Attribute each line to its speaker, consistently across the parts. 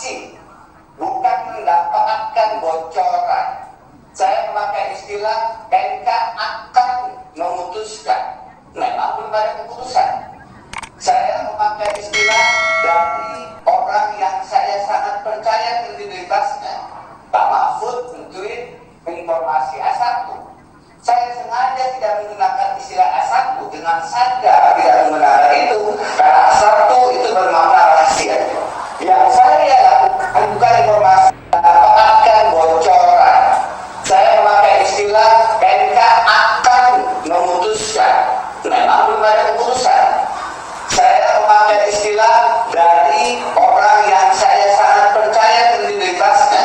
Speaker 1: informasi, bukan mendapatkan bocoran. Saya memakai istilah MK akan memutuskan. Memang belum ada keputusan. Saya memakai istilah dari orang yang saya sangat percaya kredibilitasnya. Pak Mahfud mencuit informasi A1. Saya sengaja tidak menggunakan istilah A1 dengan sadar tidak menggunakan itu karena A1 itu bermakna rahasia. Yang saya lakukan bukan informasi mendapatkan bocoran. Saya memakai istilah MK akan memutuskan. Memang belum ada keputusan. Saya memakai istilah dari orang yang saya sangat percaya kredibilitasnya.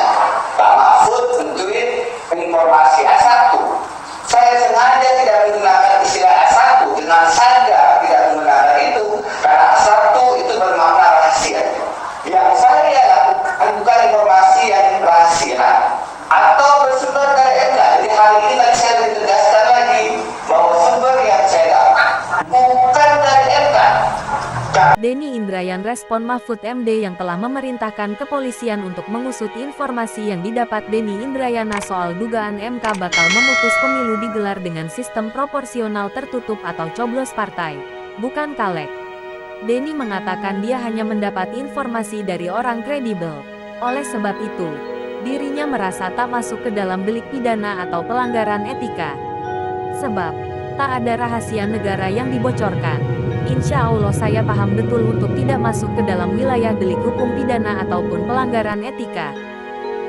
Speaker 1: Pak Mahfud mencuit informasi A1. Saya sengaja tidak menggunakan istilah A1 dengan sadar tidak menggunakan itu karena A1 itu bermakna rahasia. Yang saya lakukan bukan informasi yang rahasia atau bersumber dari MK. Jadi hari ini tadi saya ditegaskan lagi bahwa sumber yang saya dapat bukan dari MK.
Speaker 2: Denny Indrayan respon Mahfud MD yang telah memerintahkan kepolisian untuk mengusut informasi yang didapat Denny Indrayana soal dugaan MK bakal memutus pemilu digelar dengan sistem proporsional tertutup atau coblos partai, bukan caleg. Denny mengatakan dia hanya mendapat informasi dari orang kredibel. Oleh sebab itu, dirinya merasa tak masuk ke dalam delik pidana atau pelanggaran etika. Sebab, tak ada rahasia negara yang dibocorkan. Insya Allah saya paham betul untuk tidak masuk ke dalam wilayah delik hukum pidana ataupun pelanggaran etika.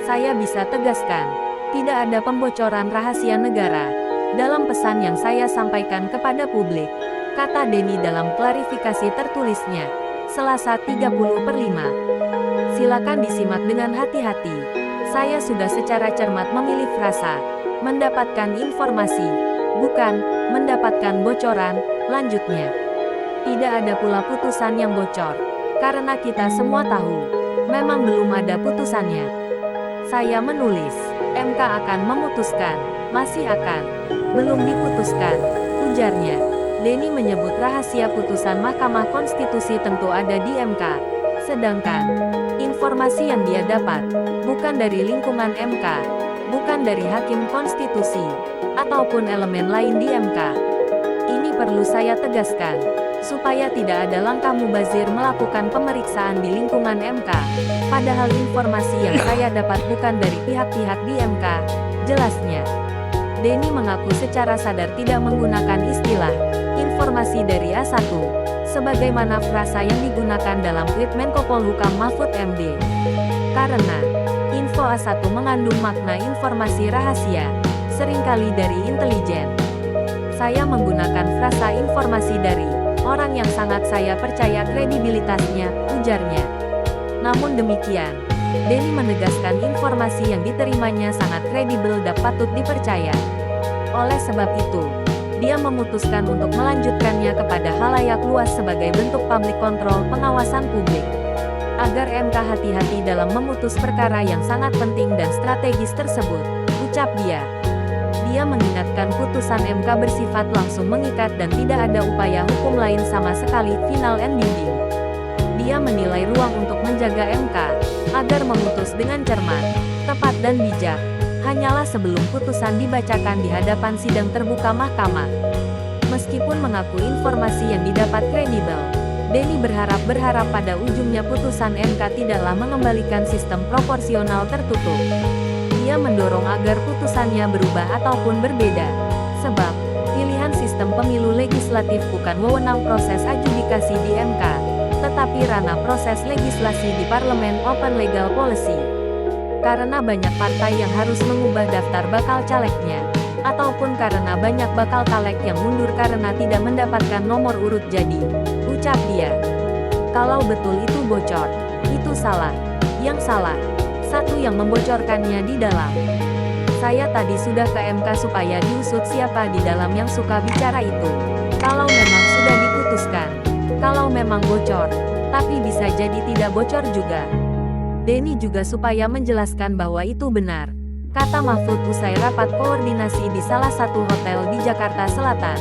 Speaker 2: Saya bisa tegaskan, tidak ada pembocoran rahasia negara dalam pesan yang saya sampaikan kepada publik, kata Denny dalam klarifikasi tertulisnya, Selasa 30/5. Silakan disimak dengan hati-hati. Saya sudah secara cermat memilih frasa, mendapatkan informasi, bukan mendapatkan bocoran, lanjutnya. Tidak ada pula putusan yang bocor, karena kita semua tahu, memang belum ada putusannya. Saya menulis, MK akan memutuskan, masih akan, belum diputuskan, ujarnya. Denny menyebut rahasia putusan Mahkamah Konstitusi tentu ada di MK, sedangkan informasi yang dia dapat, bukan dari lingkungan MK, bukan dari Hakim Konstitusi, ataupun elemen lain di MK. Ini perlu saya tegaskan, supaya tidak ada langkah mubazir melakukan pemeriksaan di lingkungan MK, padahal informasi yang saya dapat bukan dari pihak-pihak di MK, jelasnya. Denny mengaku secara sadar tidak menggunakan istilah informasi dari A1, sebagaimana frasa yang digunakan dalam tweet Menko Polhukam Mahfud MD. Karena info A1 mengandung makna informasi rahasia, seringkali dari intelijen. Saya menggunakan frasa informasi dari orang yang sangat saya percaya kredibilitasnya, ujarnya. Namun demikian, Denny menegaskan informasi yang diterimanya sangat kredibel dan patut dipercaya. Oleh sebab itu, dia memutuskan untuk melanjutkannya kepada khalayak luas sebagai bentuk public control pengawasan publik. Agar MK hati-hati dalam memutus perkara yang sangat penting dan strategis tersebut, ucap dia. Dia mengingatkan putusan MK bersifat langsung mengikat dan tidak ada upaya hukum lain sama sekali final and binding. Dia menilai ruang untuk menjaga MK, agar memutus dengan cermat, tepat dan bijak, hanyalah sebelum putusan dibacakan di hadapan sidang terbuka mahkamah. Meskipun mengaku informasi yang didapat kredibel, Denny berharap pada ujungnya putusan MK tidaklah mengembalikan sistem proporsional tertutup. Dia mendorong agar putusannya berubah ataupun berbeda, sebab pilihan sistem pemilu legislatif bukan wewenang proses adjudikasi di MK, tetapi ranah proses legislasi di Parlemen Open Legal Policy. Karena banyak partai yang harus mengubah daftar bakal calegnya, ataupun karena banyak bakal caleg yang mundur karena tidak mendapatkan nomor urut jadi, ucap dia. Kalau betul itu bocor, itu salah. Yang salah, satu yang membocorkannya di dalam. Saya tadi sudah ke MK supaya diusut siapa di dalam yang suka bicara itu. Kalau memang sudah diputuskan, kalau memang bocor, tapi bisa jadi tidak bocor juga. Denny juga supaya menjelaskan bahwa itu benar, kata Mahfud usai rapat koordinasi di salah satu hotel di Jakarta Selatan.